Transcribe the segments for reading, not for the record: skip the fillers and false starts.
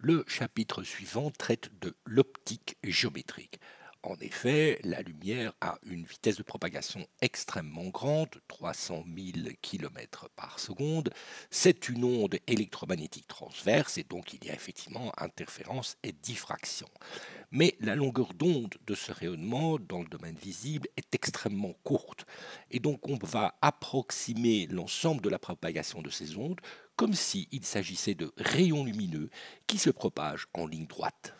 Le chapitre suivant traite de l'optique géométrique. En effet, la lumière a une vitesse de propagation extrêmement grande, 300 000 km par seconde. C'est une onde électromagnétique transverse et donc il y a effectivement interférence et diffraction. Mais la longueur d'onde de ce rayonnement dans le domaine visible est extrêmement courte. Et donc on va approximer l'ensemble de la propagation de ces ondes comme s'il s'agissait de rayons lumineux qui se propagent en ligne droite.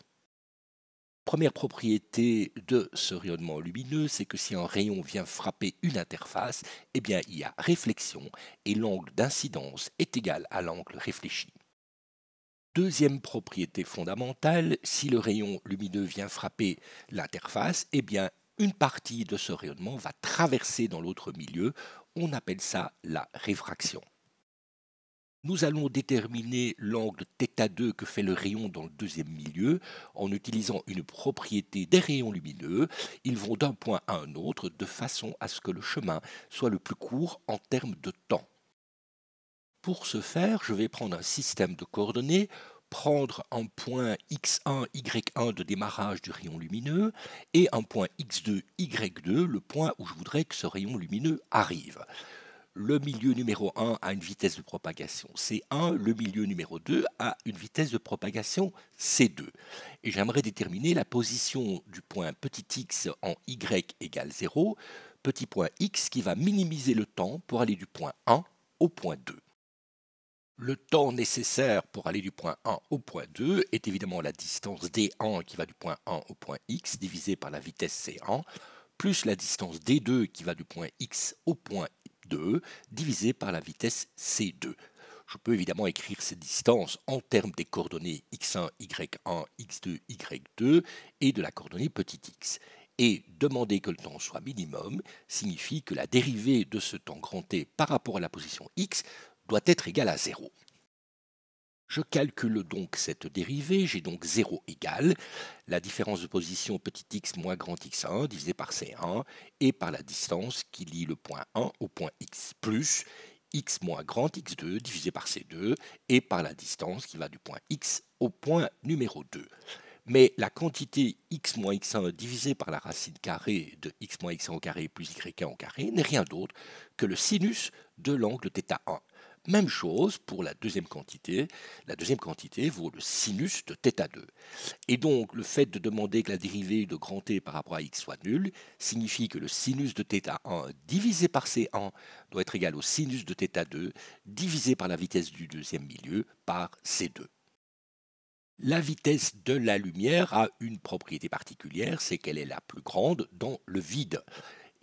Première propriété de ce rayonnement lumineux, c'est que si un rayon vient frapper une interface, eh bien il y a réflexion et l'angle d'incidence est égal à l'angle réfléchi. Deuxième propriété fondamentale, si le rayon lumineux vient frapper l'interface, eh bien une partie de ce rayonnement va traverser dans l'autre milieu. On appelle ça la réfraction. Nous allons déterminer l'angle θ2 que fait le rayon dans le deuxième milieu en utilisant une propriété des rayons lumineux. Ils vont d'un point à un autre de façon à ce que le chemin soit le plus court en termes de temps. Pour ce faire, je vais prendre un système de coordonnées, prendre un point x1, y1 de démarrage du rayon lumineux et un point x2, y2, le point où je voudrais que ce rayon lumineux arrive. Le milieu numéro 1 a une vitesse de propagation C1, le milieu numéro 2 a une vitesse de propagation C2. Et j'aimerais déterminer la position du point petit x en y égale 0, petit point x qui va minimiser le temps pour aller du point 1 au point 2. Le temps nécessaire pour aller du point 1 au point 2 est évidemment la distance d1 qui va du point 1 au point x divisée par la vitesse c1, plus la distance d2 qui va du point x au point 2 divisé par la vitesse c2. Je peux évidemment écrire ces distances en termes des coordonnées x1, y1, x2, y2 et de la coordonnée petit x. Et demander que le temps soit minimum signifie que la dérivée de ce temps grand T par rapport à la position x doit être égale à 0. Je calcule donc cette dérivée, j'ai donc 0 égale la différence de position petit x moins grand x1 divisé par c1 et par la distance qui lie le point 1 au point x, plus x moins grand x2 divisé par c2 et par la distance qui va du point x au point numéro 2. Mais la quantité x moins x1 divisée par la racine carrée de x moins x1 au carré plus y1 au carré n'est rien d'autre que le sinus de l'angle θ1. Même chose pour la deuxième quantité. La deuxième quantité vaut le sinus de θ2. Et donc, le fait de demander que la dérivée de grand T par rapport à x soit nulle signifie que le sinus de θ1 divisé par C1 doit être égal au sinus de θ2 divisé par la vitesse du deuxième milieu par C2. La vitesse de la lumière a une propriété particulière, c'est qu'elle est la plus grande dans le vide.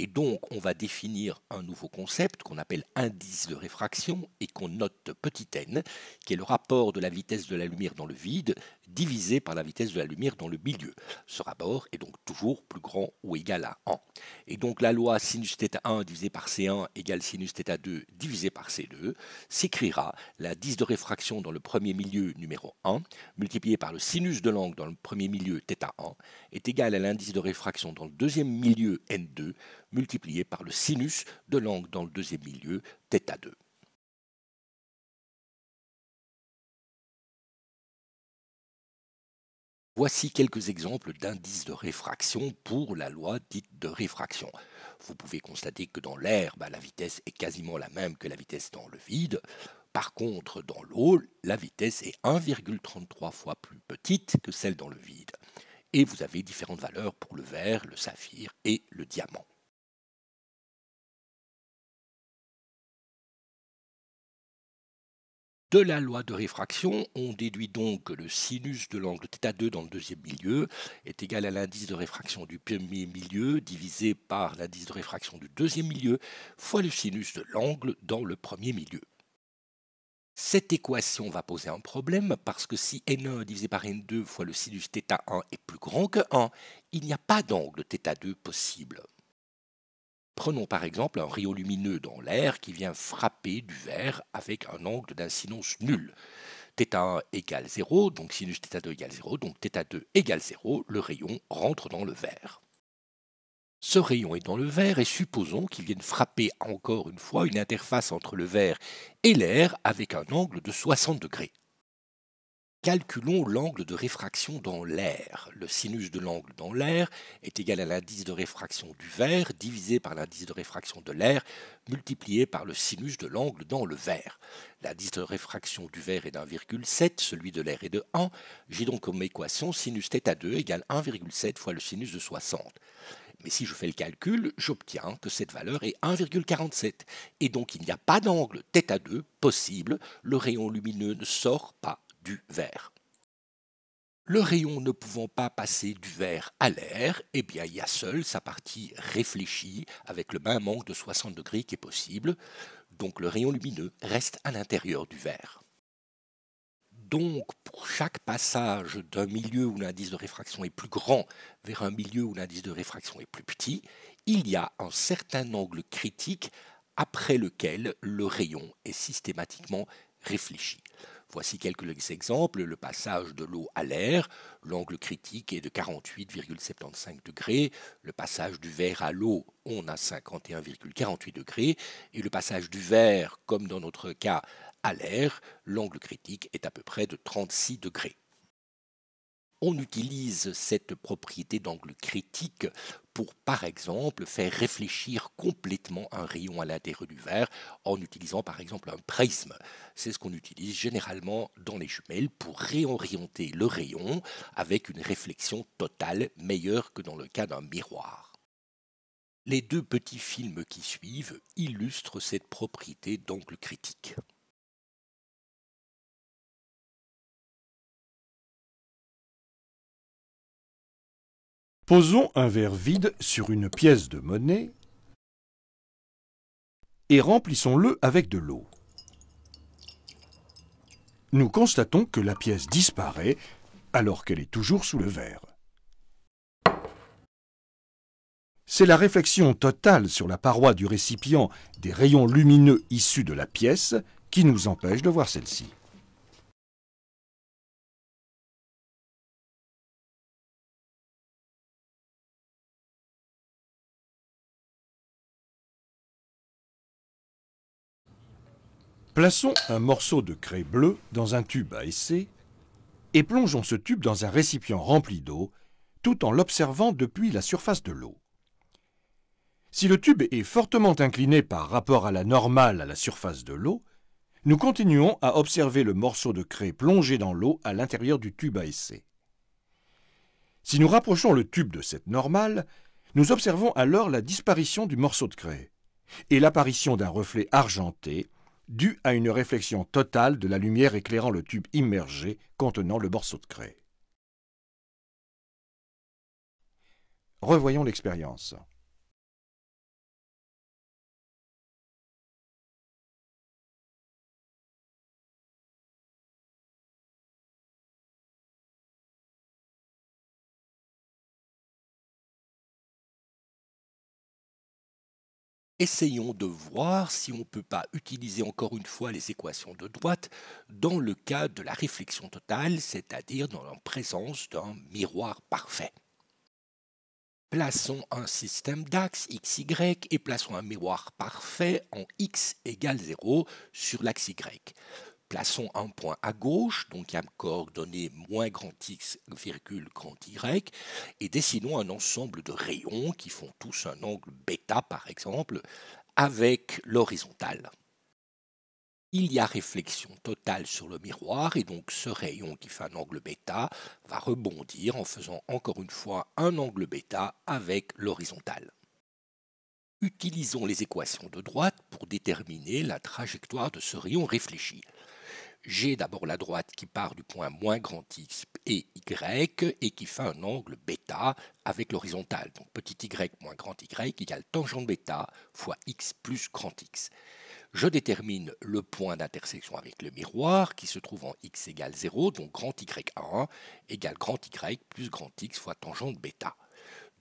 Et donc, on va définir un nouveau concept qu'on appelle indice de réfraction et qu'on note petit n, qui est le rapport de la vitesse de la lumière dans le vide divisé par la vitesse de la lumière dans le milieu. Ce rapport est donc toujours plus grand ou égal à 1. Et donc, la loi sinus θ1 divisé par C1 égale sinus θ2 divisé par C2 s'écrira l'indice de réfraction dans le premier milieu numéro 1 multiplié par le sinus de l'angle dans le premier milieu θ1 est égal à l'indice de réfraction dans le deuxième milieu n2 multiplié par le sinus de l'angle dans le deuxième milieu, θ2. Voici quelques exemples d'indices de réfraction pour la loi dite de réfraction. Vous pouvez constater que dans l'air, la vitesse est quasiment la même que la vitesse dans le vide. Par contre, dans l'eau, la vitesse est 1,33 fois plus petite que celle dans le vide. Et vous avez différentes valeurs pour le verre, le saphir et le diamant. De la loi de réfraction, on déduit donc que le sinus de l'angle θ2 dans le deuxième milieu est égal à l'indice de réfraction du premier milieu divisé par l'indice de réfraction du deuxième milieu fois le sinus de l'angle dans le premier milieu. Cette équation va poser un problème parce que si n1 divisé par n2 fois le sinus θ1 est plus grand que 1, il n'y a pas d'angle θ2 possible. Prenons par exemple un rayon lumineux dans l'air qui vient frapper du verre avec un angle d'incidence nul. θ1 égale 0, donc sinus θ2 égale 0, donc θ2 égale 0, le rayon rentre dans le verre. Ce rayon est dans le verre et supposons qu'il vienne frapper encore une fois une interface entre le verre et l'air avec un angle de 60 degrés. Calculons l'angle de réfraction dans l'air. Le sinus de l'angle dans l'air est égal à l'indice de réfraction du verre divisé par l'indice de réfraction de l'air multiplié par le sinus de l'angle dans le verre. L'indice de réfraction du verre est d'1,7, celui de l'air est de 1. J'ai donc comme équation sinus θ2 égale 1,7 fois le sinus de 60. Mais si je fais le calcul, j'obtiens que cette valeur est 1,47. Et donc il n'y a pas d'angle θ2 possible, le rayon lumineux ne sort pas du verre. Le rayon ne pouvant pas passer du verre à l'air, eh bien il y a seule sa partie réfléchie avec le même angle de 60 degrés qui est possible. Donc le rayon lumineux reste à l'intérieur du verre. Donc, pour chaque passage d'un milieu où l'indice de réfraction est plus grand vers un milieu où l'indice de réfraction est plus petit, il y a un certain angle critique après lequel le rayon est systématiquement réfléchi. Voici quelques exemples. Le passage de l'eau à l'air, l'angle critique est de 48,75 degrés. Le passage du verre à l'eau, on a 51,48 degrés. Et le passage du verre, comme dans notre cas, à l'air, l'angle critique est à peu près de 36 degrés. On utilise cette propriété d'angle critique pour, par exemple, faire réfléchir complètement un rayon à l'intérieur du verre en utilisant, par exemple, un prisme. C'est ce qu'on utilise généralement dans les jumelles pour réorienter le rayon avec une réflexion totale meilleure que dans le cas d'un miroir. Les deux petits films qui suivent illustrent cette propriété d'angle critique. Posons un verre vide sur une pièce de monnaie et remplissons-le avec de l'eau. Nous constatons que la pièce disparaît alors qu'elle est toujours sous le verre. C'est la réflexion totale sur la paroi du récipient des rayons lumineux issus de la pièce qui nous empêche de voir celle-ci. Plaçons un morceau de craie bleue dans un tube à essai et plongeons ce tube dans un récipient rempli d'eau tout en l'observant depuis la surface de l'eau. Si le tube est fortement incliné par rapport à la normale à la surface de l'eau, nous continuons à observer le morceau de craie plongé dans l'eau à l'intérieur du tube à essai. Si nous rapprochons le tube de cette normale, nous observons alors la disparition du morceau de craie et l'apparition d'un reflet argenté dû à une réflexion totale de la lumière éclairant le tube immergé contenant le morceau de craie. Revoyons l'expérience. Essayons de voir si on ne peut pas utiliser encore une fois les équations de droite dans le cas de la réflexion totale, c'est-à-dire dans la présence d'un miroir parfait. Plaçons un système d'axes x, y et plaçons un miroir parfait en x égale 0 sur l'axe y. Plaçons un point à gauche, donc à coordonnées moins grand x, virgule grand y, et dessinons un ensemble de rayons qui font tous un angle bêta, par exemple, avec l'horizontale. Il y a réflexion totale sur le miroir, et donc ce rayon qui fait un angle bêta va rebondir en faisant encore une fois un angle bêta avec l'horizontale. Utilisons les équations de droite pour déterminer la trajectoire de ce rayon réfléchi. J'ai d'abord la droite qui part du point moins grand x et y et qui fait un angle bêta avec l'horizontale. Donc petit y moins grand y égale tangente bêta fois x plus grand x. Je détermine le point d'intersection avec le miroir qui se trouve en x égale 0, donc grand y1 égale grand y plus grand x fois tangente bêta.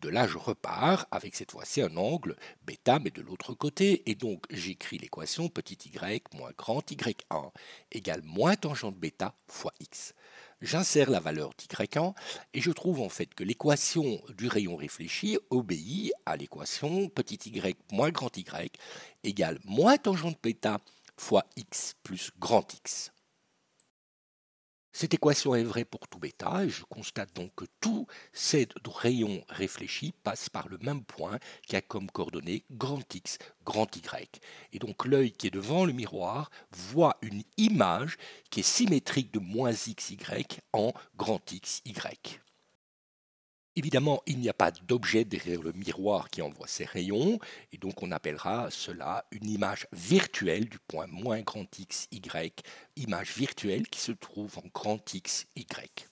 De là, je repars avec cette fois-ci un angle bêta, mais de l'autre côté, et donc j'écris l'équation petit y moins grand y1 égale moins tangente bêta fois x. J'insère la valeur d'y1 et je trouve en fait que l'équation du rayon réfléchi obéit à l'équation petit y moins grand y égale moins tangente bêta fois x plus grand x. Cette équation est vraie pour tout bêta et je constate donc que tous ces rayons réfléchis passent par le même point qui a comme coordonnées grand X, grand Y. Et donc l'œil qui est devant le miroir voit une image qui est symétrique de moins XY en grand XY. Évidemment, il n'y a pas d'objet derrière le miroir qui envoie ces rayons, et donc on appellera cela une image virtuelle du point moins grand X, Y, image virtuelle qui se trouve en grand X, Y.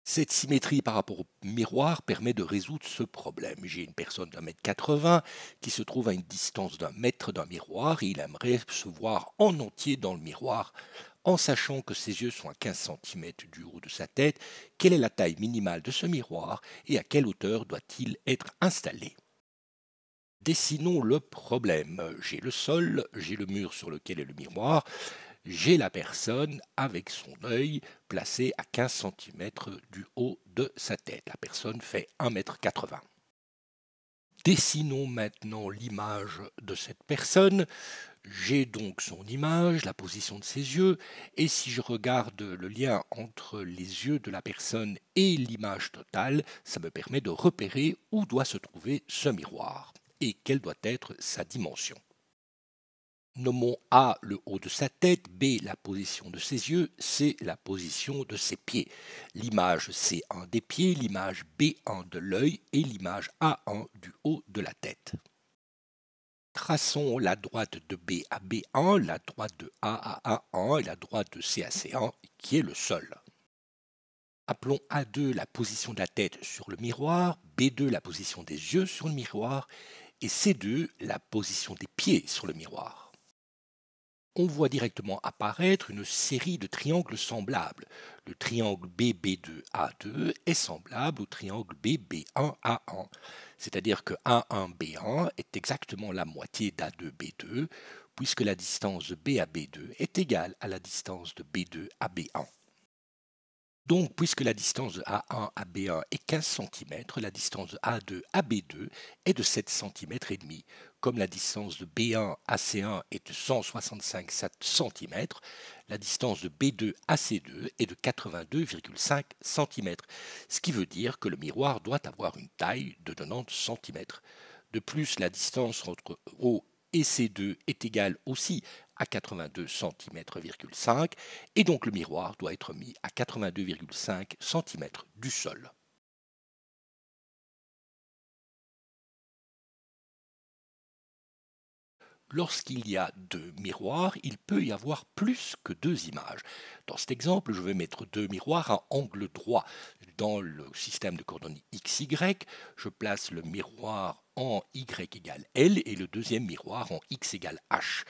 Cette symétrie par rapport au miroir permet de résoudre ce problème. J'ai une personne d'1,80 m qui se trouve à une distance d'1 m d'un miroir et il aimerait se voir en entier dans le miroir en sachant que ses yeux sont à 15 cm du haut de sa tête. Quelle est la taille minimale de ce miroir et à quelle hauteur doit-il être installé? Dessinons le problème. J'ai le sol, j'ai le mur sur lequel est le miroir, j'ai la personne avec son œil placé à 15 cm du haut de sa tête. La personne fait 1,80 m. Dessinons maintenant l'image de cette personne. J'ai donc son image, la position de ses yeux, et si je regarde le lien entre les yeux de la personne et l'image totale, ça me permet de repérer où doit se trouver ce miroir et quelle doit être sa dimension. Nommons A le haut de sa tête, B la position de ses yeux, C la position de ses pieds. L'image C1 des pieds, l'image B1 de l'œil et l'image A1 du haut de la tête. Traçons la droite de B à B1, la droite de A à A1 et la droite de C à C1 qui est le sol. Appelons A2 la position de la tête sur le miroir, B2 la position des yeux sur le miroir et C2 la position des pieds sur le miroir. On voit directement apparaître une série de triangles semblables. Le triangle BB2A2 est semblable au triangle BB1A1, c'est-à-dire que A1B1 est exactement la moitié d'A2B2, puisque la distance de B à B2 est égale à la distance de B2 à B1. Donc, puisque la distance de A1 à B1 est 15 cm, la distance de A2 à B2 est de 7 cm et demi. Comme la distance de B1 à C1 est de 165 cm, la distance de B2 à C2 est de 82,5 cm, ce qui veut dire que le miroir doit avoir une taille de 90 cm. De plus, la distance entre O et C2 est égale aussi à 82 cm,5 et donc le miroir doit être mis à 82,5 cm du sol. Lorsqu'il y a deux miroirs, il peut y avoir plus que deux images. Dans cet exemple, je vais mettre deux miroirs à angle droit. Dans le système de coordonnées XY, je place le miroir en Y égale L et le deuxième miroir en X égale H.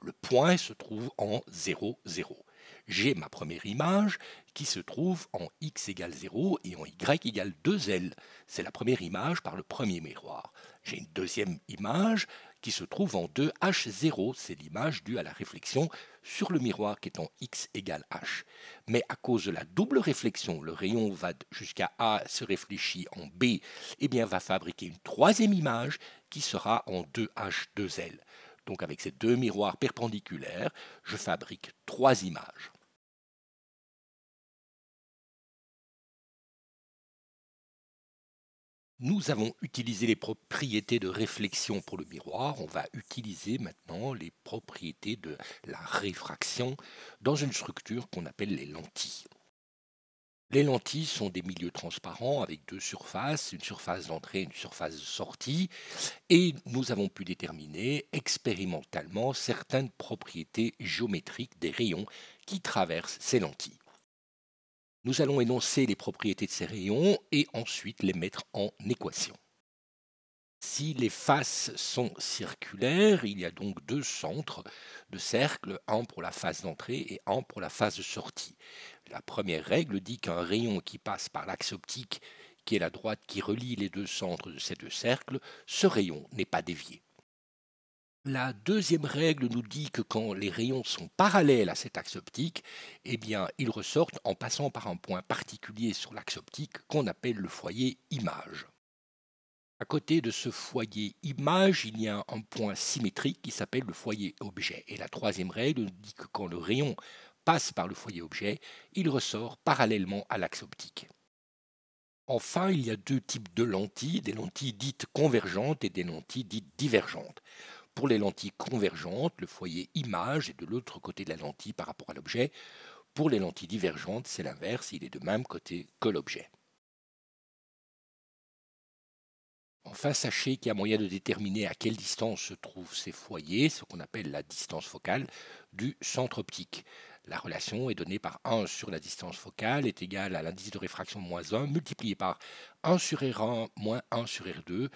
Le point se trouve en 0, 0. J'ai ma première image qui se trouve en x égale 0 et en y égale 2L. C'est la première image par le premier miroir. J'ai une deuxième image qui se trouve en 2H0. C'est l'image due à la réflexion sur le miroir qui est en x égale H. Mais à cause de la double réflexion, le rayon va jusqu'à A, se réfléchit en B, et bien va fabriquer une troisième image qui sera en 2H2L. Donc avec ces deux miroirs perpendiculaires, je fabrique trois images. Nous avons utilisé les propriétés de réflexion pour le miroir. On va utiliser maintenant les propriétés de la réfraction dans une structure qu'on appelle les lentilles. Les lentilles sont des milieux transparents avec deux surfaces, une surface d'entrée et une surface de sortie, et nous avons pu déterminer expérimentalement certaines propriétés géométriques des rayons qui traversent ces lentilles. Nous allons énoncer les propriétés de ces rayons et ensuite les mettre en équation. Si les faces sont circulaires, il y a donc deux centres de cercle, un pour la face d'entrée et un pour la face de sortie. La première règle dit qu'un rayon qui passe par l'axe optique, qui est la droite qui relie les deux centres de ces deux cercles, ce rayon n'est pas dévié. La deuxième règle nous dit que quand les rayons sont parallèles à cet axe optique, eh bien, ils ressortent en passant par un point particulier sur l'axe optique qu'on appelle le foyer image. À côté de ce foyer image, il y a un point symétrique qui s'appelle le foyer objet. Et la troisième règle dit que quand le rayon passe par le foyer objet, il ressort parallèlement à l'axe optique. Enfin, il y a deux types de lentilles, des lentilles dites convergentes et des lentilles dites divergentes. Pour les lentilles convergentes, le foyer image est de l'autre côté de la lentille par rapport à l'objet. Pour les lentilles divergentes, c'est l'inverse, il est de même côté que l'objet. Enfin, sachez qu'il y a moyen de déterminer à quelle distance se trouvent ces foyers, ce qu'on appelle la distance focale du centre optique. La relation est donnée par 1 sur la distance focale est égale à l'indice de réfraction moins 1 multiplié par 1 sur R1 moins 1 sur R2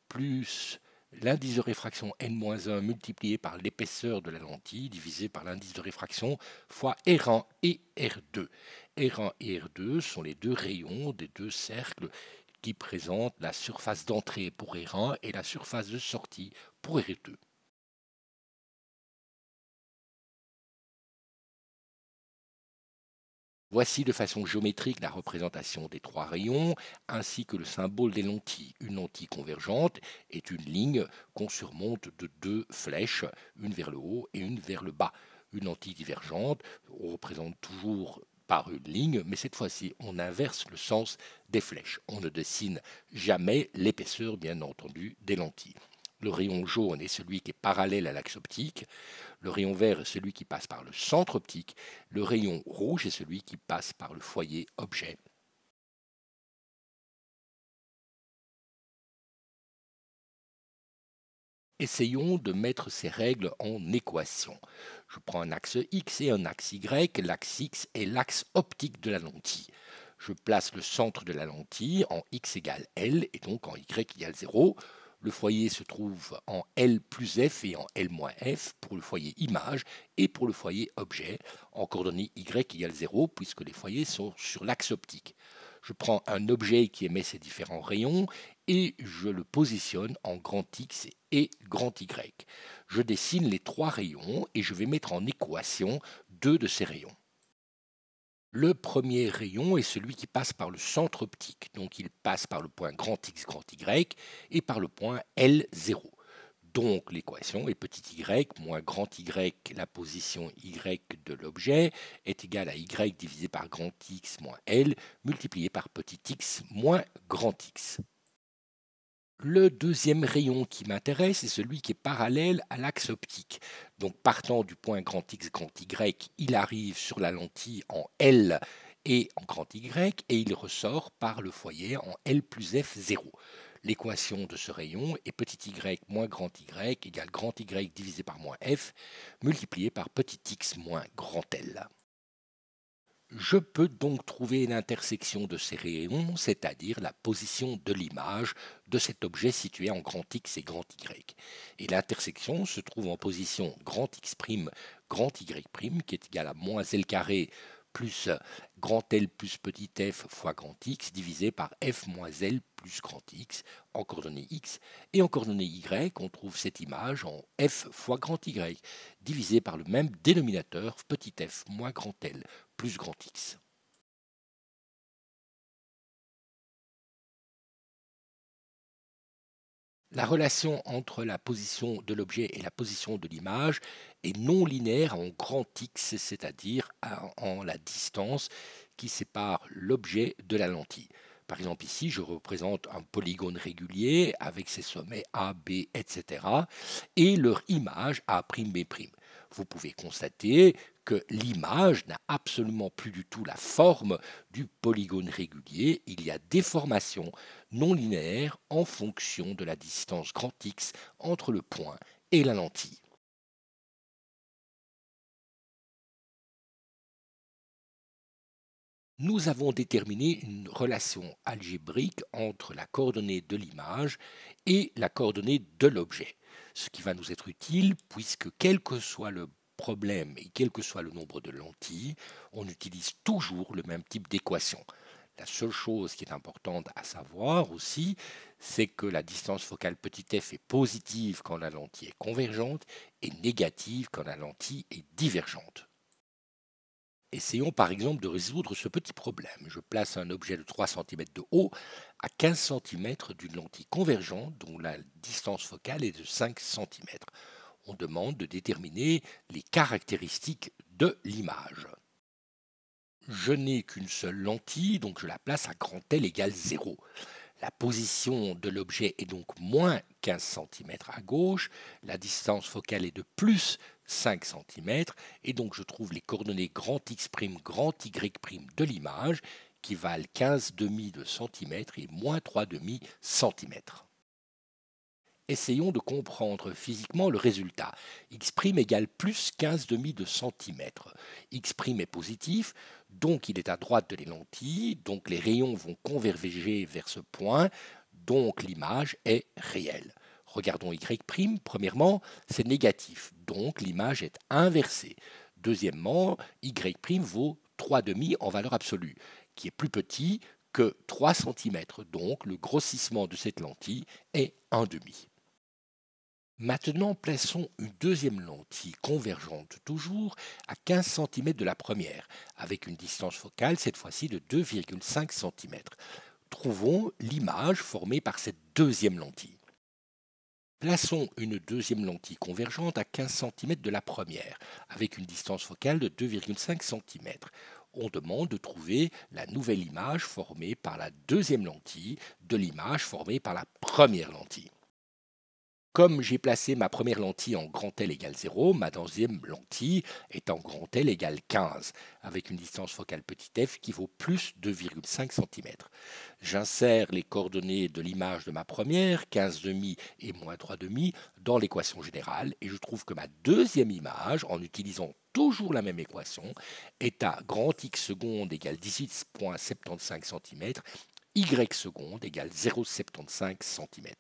plus l'indice de réfraction n-1 multiplié par l'épaisseur de la lentille divisé par l'indice de réfraction fois R1 et R2. R1 et R2 sont les deux rayons des deux cercles qui présentent la surface d'entrée pour R1 et la surface de sortie pour R2. Voici de façon géométrique la représentation des trois rayons, ainsi que le symbole des lentilles. Une lentille convergente est une ligne qu'on surmonte de deux flèches, une vers le haut et une vers le bas. Une lentille divergente, on représente toujours par une ligne, mais cette fois-ci, on inverse le sens des flèches. On ne dessine jamais l'épaisseur, bien entendu, des lentilles. Le rayon jaune est celui qui est parallèle à l'axe optique. Le rayon vert est celui qui passe par le centre optique. Le rayon rouge est celui qui passe par le foyer objet. Essayons de mettre ces règles en équation. Je prends un axe X et un axe Y. L'axe X est l'axe optique de la lentille. Je place le centre de la lentille en X égale L et donc en Y égale 0. Le foyer se trouve en L plus F et en L moins F pour le foyer image et pour le foyer objet en coordonnées Y égale 0 puisque les foyers sont sur l'axe optique. Je prends un objet qui émet ces différents rayons et je le positionne en grand X et grand Y. Je dessine les trois rayons et je vais mettre en équation deux de ces rayons. Le premier rayon est celui qui passe par le centre optique, donc il passe par le point grand X, grand Y et par le point L0. Donc l'équation est petit y moins grand y, la position y de l'objet, est égale à y divisé par grand X moins L, multiplié par petit x moins grand X. Le deuxième rayon qui m'intéresse est celui qui est parallèle à l'axe optique. Donc partant du point grand X, grand Y, il arrive sur la lentille en L et en grand Y et il ressort par le foyer en L plus F 0. L'équation de ce rayon est petit y moins grand Y égale grand Y divisé par moins F multiplié par petit x moins grand L. Je peux donc trouver l'intersection de ces rayons, c'est-à-dire la position de l'image de cet objet situé en grand X et grand Y. Et l'intersection se trouve en position grand X', grand Y', qui est égal à moins L carré plus grand L plus petit f fois grand X divisé par f moins L plus grand X en coordonnées X. Et en coordonnées Y, on trouve cette image en f fois grand Y divisé par le même dénominateur petit f moins grand L plus grand X. La relation entre la position de l'objet et la position de l'image est non linéaire en grand X, c'est-à-dire en la distance qui sépare l'objet de la lentille. Par exemple, ici, je représente un polygone régulier avec ses sommets A, B, etc. et leur image A', B'. Vous pouvez constater que l'image n'a absolument plus du tout la forme du polygone régulier. Il y a déformation non linéaire en fonction de la distance grand X entre le point et la lentille. Nous avons déterminé une relation algébrique entre la coordonnée de l'image et la coordonnée de l'objet, ce qui va nous être utile puisque quel que soit le problème et quel que soit le nombre de lentilles, on utilise toujours le même type d'équation. La seule chose qui est importante à savoir aussi, c'est que la distance focale petit f est positive quand la lentille est convergente et négative quand la lentille est divergente. Essayons par exemple de résoudre ce petit problème. Je place un objet de 3 cm de haut à 15 cm d'une lentille convergente dont la distance focale est de 5 cm. On demande de déterminer les caractéristiques de l'image. Je n'ai qu'une seule lentille, donc je la place à grand L égale 0. La position de l'objet est donc moins 15 cm à gauche, la distance focale est de plus 5 cm, et donc je trouve les coordonnées grand X', grand Y' de l'image qui valent 15 demi de centimètre et moins 3 demi centimètres. Essayons de comprendre physiquement le résultat. X' égale plus 15 demi de centimètre. X' est positif, donc il est à droite de les lentilles, donc les rayons vont converger vers ce point, donc l'image est réelle. Regardons Y', premièrement, c'est négatif, donc l'image est inversée. Deuxièmement, Y' vaut 3 demi en valeur absolue, qui est plus petit que 3 cm, donc le grossissement de cette lentille est 1 demi. Maintenant, plaçons une deuxième lentille convergente toujours à 15 cm de la première, avec une distance focale cette fois-ci de 2,5 cm. Trouvons l'image formée par cette deuxième lentille. Plaçons une deuxième lentille convergente à 15 cm de la première, avec une distance focale de 2,5 cm. On demande de trouver la nouvelle image formée par la deuxième lentille de l'image formée par la première lentille. Comme j'ai placé ma première lentille en grand L égale 0, ma deuxième lentille est en grand L égale 15, avec une distance focale petit f qui vaut plus 2,5 cm. J'insère les coordonnées de l'image de ma première, 15 demi et moins 3 demi, dans l'équation générale, et je trouve que ma deuxième image, en utilisant toujours la même équation, est à grand X seconde égale 18,75 cm, Y seconde égale 0,75 cm.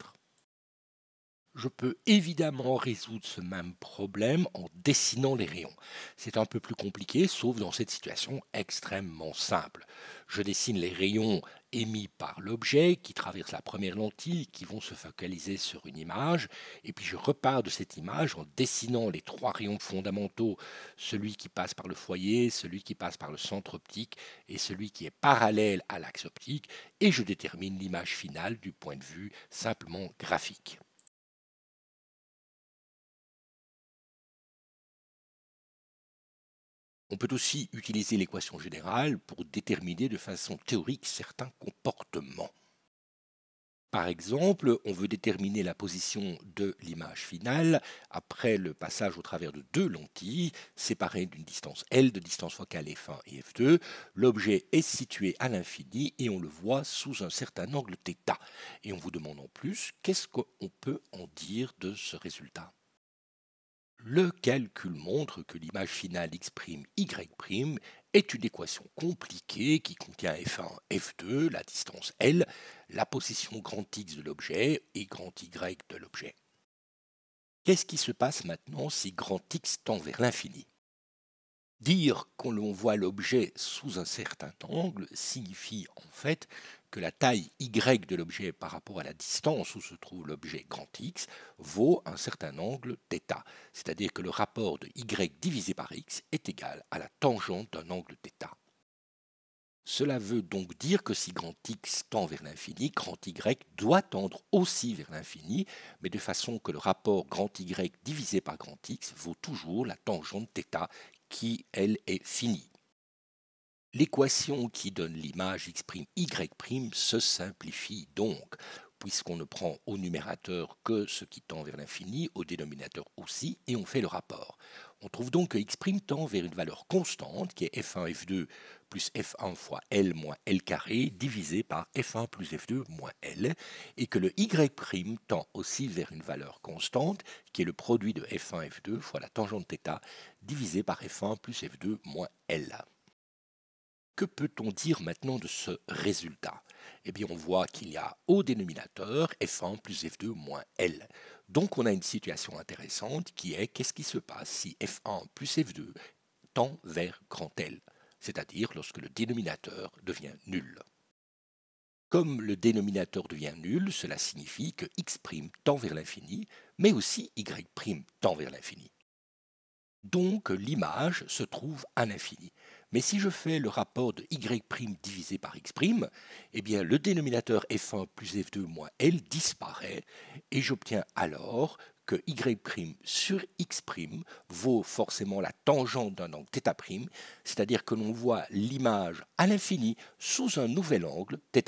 Je peux évidemment résoudre ce même problème en dessinant les rayons. C'est un peu plus compliqué, sauf dans cette situation extrêmement simple. Je dessine les rayons émis par l'objet qui traverse la première lentille, qui vont se focaliser sur une image, et puis je repars de cette image en dessinant les trois rayons fondamentaux, celui qui passe par le foyer, celui qui passe par le centre optique et celui qui est parallèle à l'axe optique, et je détermine l'image finale du point de vue simplement graphique. On peut aussi utiliser l'équation générale pour déterminer de façon théorique certains comportements. Par exemple, on veut déterminer la position de l'image finale après le passage au travers de deux lentilles séparées d'une distance L de distance focale f1 et f2. L'objet est situé à l'infini et on le voit sous un certain angle θ. Et on vous demande en plus qu'est-ce qu'on peut en dire de ce résultat. Le calcul montre que l'image finale x', y' est une équation compliquée qui contient f1, f2, la distance L, la position grand X de l'objet et grand Y de l'objet. Qu'est-ce qui se passe maintenant si grand X tend vers l'infini? Dire qu'on voit l'objet sous un certain angle signifie en fait que la taille y de l'objet par rapport à la distance où se trouve l'objet grand X vaut un certain angle θ, c'est-à-dire que le rapport de y divisé par x est égal à la tangente d'un angle θ. Cela veut donc dire que si grand X tend vers l'infini, grand Y doit tendre aussi vers l'infini, mais de façon que le rapport grand Y divisé par grand X vaut toujours la tangente θ qui, elle, est finie. L'équation qui donne l'image x', y' se simplifie donc, puisqu'on ne prend au numérateur que ce qui tend vers l'infini, au dénominateur aussi, et on fait le rapport. On trouve donc que x' tend vers une valeur constante, qui est f1, f2 plus f1 fois L moins L carré, divisé par f1 plus f2 moins L, et que le y' tend aussi vers une valeur constante, qui est le produit de f1, f2 fois la tangente θ, divisé par f1 plus f2 moins L. Que peut-on dire maintenant de ce résultat? Eh bien, on voit qu'il y a au dénominateur f1 plus f2 moins L. Donc, on a une situation intéressante qui est qu'est-ce qui se passe si f1 plus f2 tend vers grand L, c'est-à-dire lorsque le dénominateur devient nul. Comme le dénominateur devient nul, cela signifie que x' tend vers l'infini, mais aussi y' tend vers l'infini. Donc l'image se trouve à l'infini. Mais si je fais le rapport de y' divisé par x', eh bien le dénominateur f1 plus f2 moins L disparaît et j'obtiens alors que y' sur x' vaut forcément la tangente d'un angle θ', c'est-à-dire que l'on voit l'image à l'infini sous un nouvel angle θ'.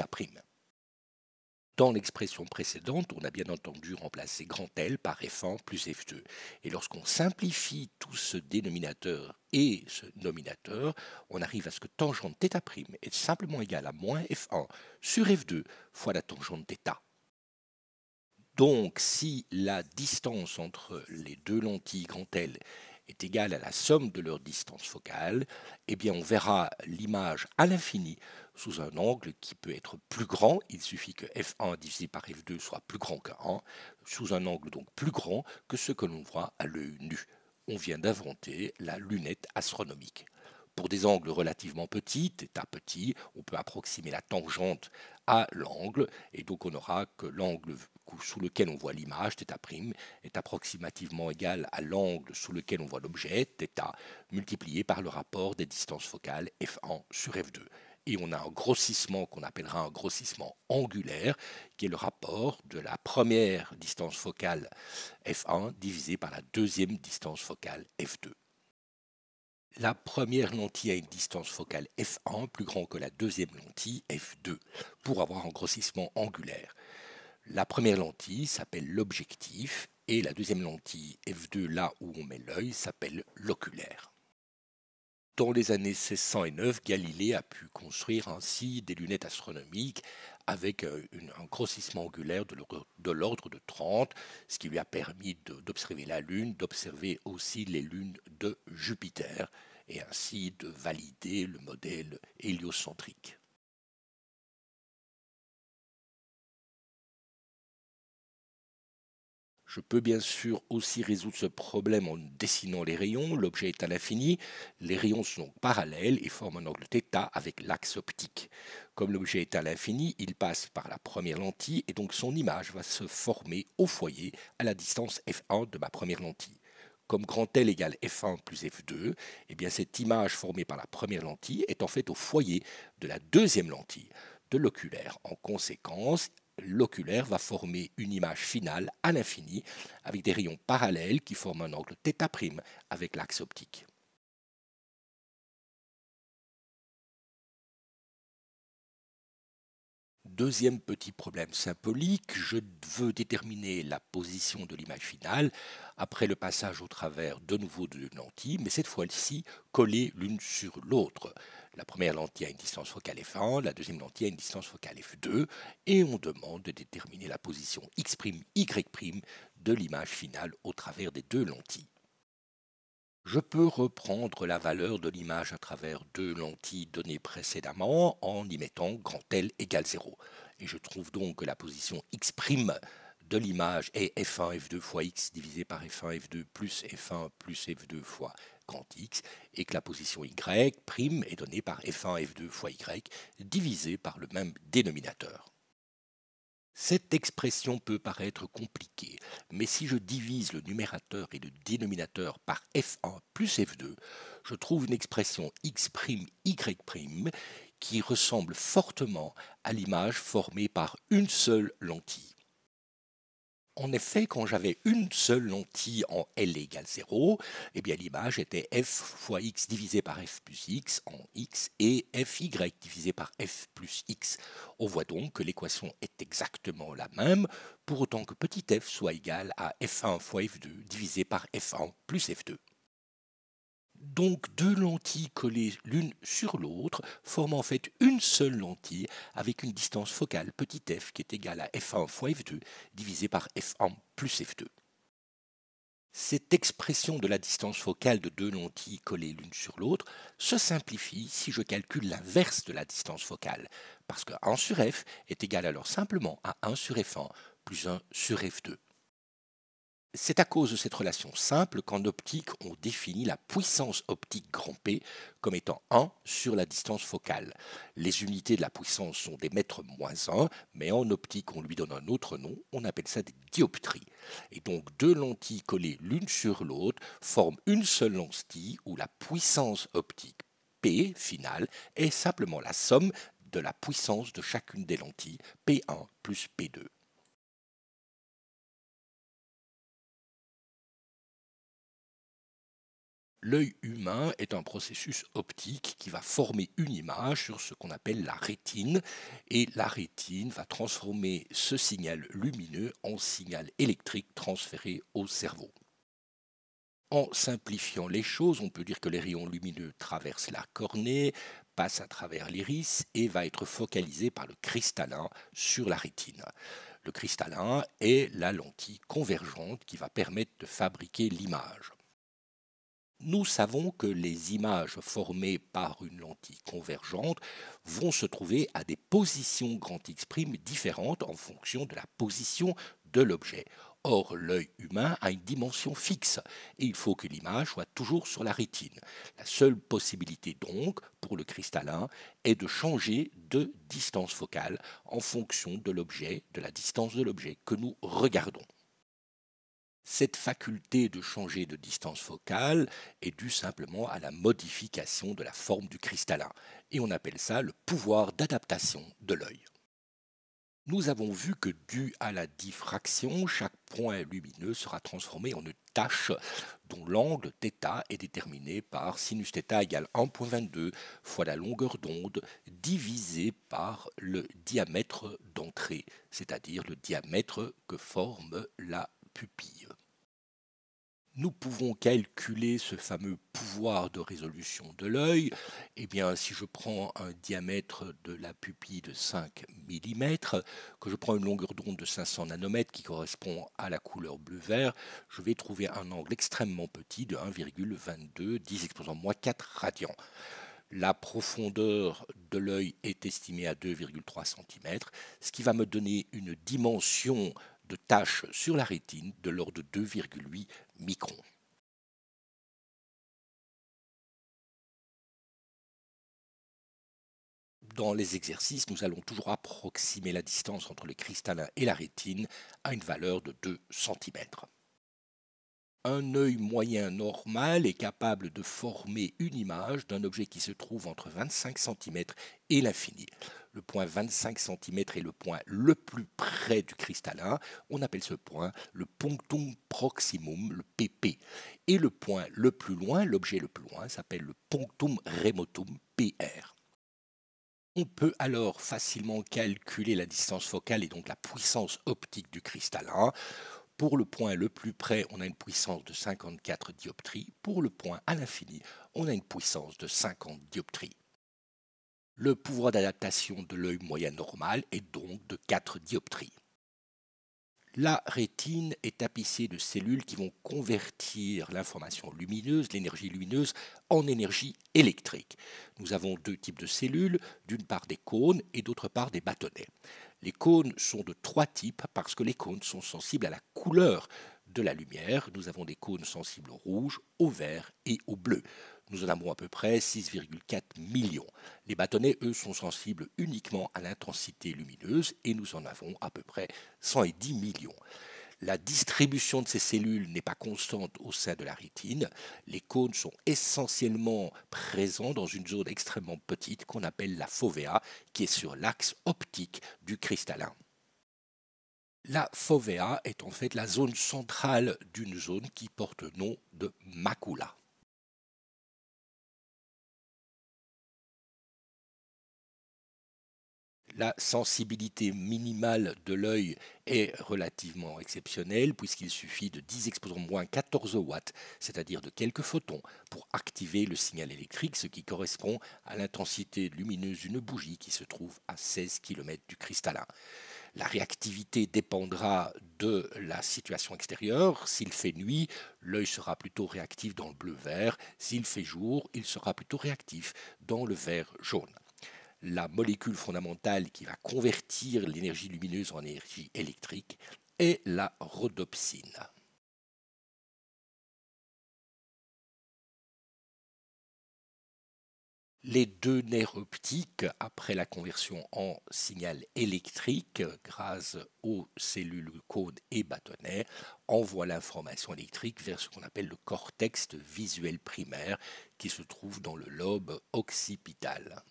Dans l'expression précédente, on a bien entendu remplacé grand L par f1 plus f2. Et lorsqu'on simplifie tout ce dénominateur et ce nominateur, on arrive à ce que tangente θ' est simplement égale à moins f1 sur f2 fois la tangente θ. Donc, si la distance entre les deux lentilles grand L est égale à la somme de leur distance focale, eh bien on verra l'image à l'infini sous un angle qui peut être plus grand. Il suffit que f1 divisé par f2 soit plus grand que 1, sous un angle donc plus grand que ce que l'on voit à l'œil nu. On vient d'inventer la lunette astronomique. Pour des angles relativement petits, θ petit, on peut approximer la tangente à l'angle, et donc on aura que l'angle sous lequel on voit l'image, θ', est approximativement égal à l'angle sous lequel on voit l'objet, θ, multiplié par le rapport des distances focales f1 sur f2. Et on a un grossissement qu'on appellera un grossissement angulaire, qui est le rapport de la première distance focale f1 divisé par la deuxième distance focale f2. La première lentille a une distance focale f1 plus grand que la deuxième lentille f2 pour avoir un grossissement angulaire. La première lentille s'appelle l'objectif et la deuxième lentille f2 là où on met l'œil s'appelle l'oculaire. Dans les années 1609, Galilée a pu construire ainsi des lunettes astronomiques avec un grossissement angulaire de l'ordre de 30, ce qui lui a permis d'observer la Lune, d'observer aussi les lunes de Jupiter et ainsi de valider le modèle héliocentrique. Je peux bien sûr aussi résoudre ce problème en dessinant les rayons. L'objet est à l'infini. Les rayons sont parallèles et forment un angle θ avec l'axe optique. Comme l'objet est à l'infini, il passe par la première lentille et donc son image va se former au foyer à la distance f1 de ma première lentille. Comme grand L égale f1 plus f2, eh bien cette image formée par la première lentille est en fait au foyer de la deuxième lentille, de l'oculaire. En conséquence, l'oculaire va former une image finale à l'infini avec des rayons parallèles qui forment un angle θ' avec l'axe optique. Deuxième petit problème symbolique, je veux déterminer la position de l'image finale après le passage au travers de nouveau de deux lentilles, mais cette fois-ci collées l'une sur l'autre. La première lentille a une distance focale f1, la deuxième lentille a une distance focale f2, et on demande de déterminer la position x', y' de l'image finale au travers des deux lentilles. Je peux reprendre la valeur de l'image à travers deux lentilles données précédemment en y mettant grand L égale 0. Et je trouve donc que la position x' de l'image est f1 f2 fois x divisé par f1 f2 plus f1 plus f2 fois grand X, et que la position y' est donnée par f1 f2 fois y divisé par le même dénominateur. Cette expression peut paraître compliquée, mais si je divise le numérateur et le dénominateur par f1 plus f2, je trouve une expression x', y' qui ressemble fortement à l'image formée par une seule lentille. En effet, quand j'avais une seule lentille en L égale 0, eh bien l'image était f fois x divisé par f plus x en x et fy divisé par f plus x. On voit donc que l'équation est exactement la même, pour autant que petit f soit égal à f1 fois f2 divisé par f1 plus f2. Donc deux lentilles collées l'une sur l'autre forment en fait une seule lentille avec une distance focale petit f qui est égale à f1 fois f2 divisé par f1 plus f2. Cette expression de la distance focale de deux lentilles collées l'une sur l'autre se simplifie si je calcule l'inverse de la distance focale, parce que 1 sur f est égal alors simplement à 1 sur f1 plus 1 sur f2. C'est à cause de cette relation simple qu'en optique, on définit la puissance optique grand P comme étant 1 sur la distance focale. Les unités de la puissance sont des mètres moins 1, mais en optique, on lui donne un autre nom, on appelle ça des dioptries. Et donc, deux lentilles collées l'une sur l'autre forment une seule lentille où la puissance optique P finale est simplement la somme de la puissance de chacune des lentilles, P1 plus P2. L'œil humain est un processus optique qui va former une image sur ce qu'on appelle la rétine, et la rétine va transformer ce signal lumineux en signal électrique transféré au cerveau. En simplifiant les choses, on peut dire que les rayons lumineux traversent la cornée, passent à travers l'iris et va être focalisé par le cristallin sur la rétine. Le cristallin est la lentille convergente qui va permettre de fabriquer l'image. Nous savons que les images formées par une lentille convergente vont se trouver à des positions grand X' différentes en fonction de la position de l'objet. Or, l'œil humain a une dimension fixe et il faut que l'image soit toujours sur la rétine. La seule possibilité donc pour le cristallin est de changer de distance focale en fonction de l'objet, de la distance de l'objet que nous regardons. Cette faculté de changer de distance focale est due simplement à la modification de la forme du cristallin, et on appelle ça le pouvoir d'adaptation de l'œil. Nous avons vu que dû à la diffraction, chaque point lumineux sera transformé en une tache dont l'angle θ est déterminé par sinus θ égale 1,22 fois la longueur d'onde divisé par le diamètre d'entrée, c'est-à-dire le diamètre que forme la pupille. Nous pouvons calculer ce fameux pouvoir de résolution de l'œil. Eh bien, si je prends un diamètre de la pupille de 5 mm, que je prends une longueur d'onde de 500 nanomètres qui correspond à la couleur bleu-vert, je vais trouver un angle extrêmement petit de 1,22 10 exposant -4 radians. La profondeur de l'œil est estimée à 2,3 cm, ce qui va me donner une dimension de tache sur la rétine de l'ordre de 2,8 microns. Dans les exercices, nous allons toujours approximer la distance entre le cristallin et la rétine à une valeur de 2 cm. Un œil moyen normal est capable de former une image d'un objet qui se trouve entre 25 cm et l'infini. Le point 25 cm est le point le plus près du cristallin. On appelle ce point le punctum proximum, le PP. Et le point le plus loin, l'objet le plus loin, s'appelle le punctum remotum, PR. On peut alors facilement calculer la distance focale et donc la puissance optique du cristallin. Pour le point le plus près, on a une puissance de 54 dioptries. Pour le point à l'infini, on a une puissance de 50 dioptries. Le pouvoir d'adaptation de l'œil moyen normal est donc de 4 dioptries. La rétine est tapissée de cellules qui vont convertir l'information lumineuse, l'énergie lumineuse, en énergie électrique. Nous avons deux types de cellules, d'une part des cônes et d'autre part des bâtonnets. Les cônes sont de trois types parce que les cônes sont sensibles à la couleur de la lumière. Nous avons des cônes sensibles au rouge, au vert et au bleu. Nous en avons à peu près 6,4 millions. Les bâtonnets, eux, sont sensibles uniquement à l'intensité lumineuse et nous en avons à peu près 110 millions. La distribution de ces cellules n'est pas constante au sein de la rétine. Les cônes sont essentiellement présents dans une zone extrêmement petite qu'on appelle la fovea, qui est sur l'axe optique du cristallin. La fovea est en fait la zone centrale d'une zone qui porte le nom de macula. La sensibilité minimale de l'œil est relativement exceptionnelle puisqu'il suffit de 10 exposant moins 14 watts, c'est-à-dire de quelques photons, pour activer le signal électrique, ce qui correspond à l'intensité lumineuse d'une bougie qui se trouve à 16 km du cristallin. La réactivité dépendra de la situation extérieure. S'il fait nuit, l'œil sera plutôt réactif dans le bleu-vert. S'il fait jour, il sera plutôt réactif dans le vert-jaune. La molécule fondamentale qui va convertir l'énergie lumineuse en énergie électrique est la rhodopsine. Les deux nerfs optiques, après la conversion en signal électrique grâce aux cellules cônes et bâtonnets, envoient l'information électrique vers ce qu'on appelle le cortex visuel primaire qui se trouve dans le lobe occipital.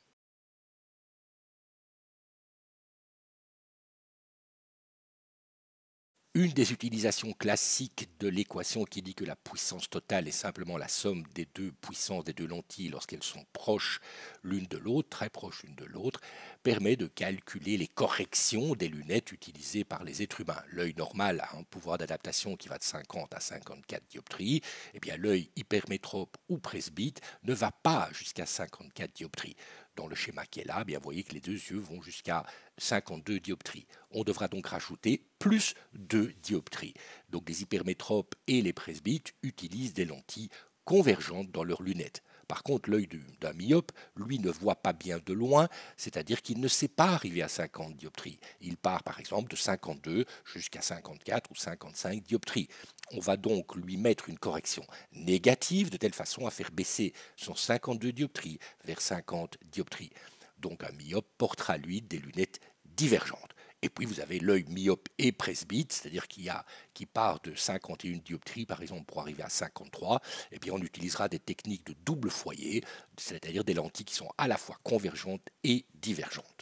Une des utilisations classiques de l'équation qui dit que la puissance totale est simplement la somme des deux puissances des deux lentilles lorsqu'elles sont proches l'une de l'autre, très proches l'une de l'autre, permet de calculer les corrections des lunettes utilisées par les êtres humains. L'œil normal a un pouvoir d'adaptation qui va de 50 à 54 dioptries, et bien l'œil hypermétrope ou presbyte ne va pas jusqu'à 54 dioptries. Dans le schéma qui est là, bien, vous voyez que les deux yeux vont jusqu'à 52 dioptries. On devra donc rajouter plus 2 dioptries. Donc les hypermétropes et les presbytes utilisent des lentilles convergentes dans leurs lunettes. Par contre, l'œil d'un myope, lui, ne voit pas bien de loin, c'est-à-dire qu'il ne sait pas arriver à 50 dioptries. Il part par exemple de 52 jusqu'à 54 ou 55 dioptries. On va donc lui mettre une correction négative de telle façon à faire baisser son 52 dioptries vers 50 dioptries. Donc un myope portera lui des lunettes divergentes. Et puis vous avez l'œil myope et presbyte, c'est-à-dire qui part de 51 dioptries par exemple pour arriver à 53. Et bien on utilisera des techniques de double foyer, c'est-à-dire des lentilles qui sont à la fois convergentes et divergentes.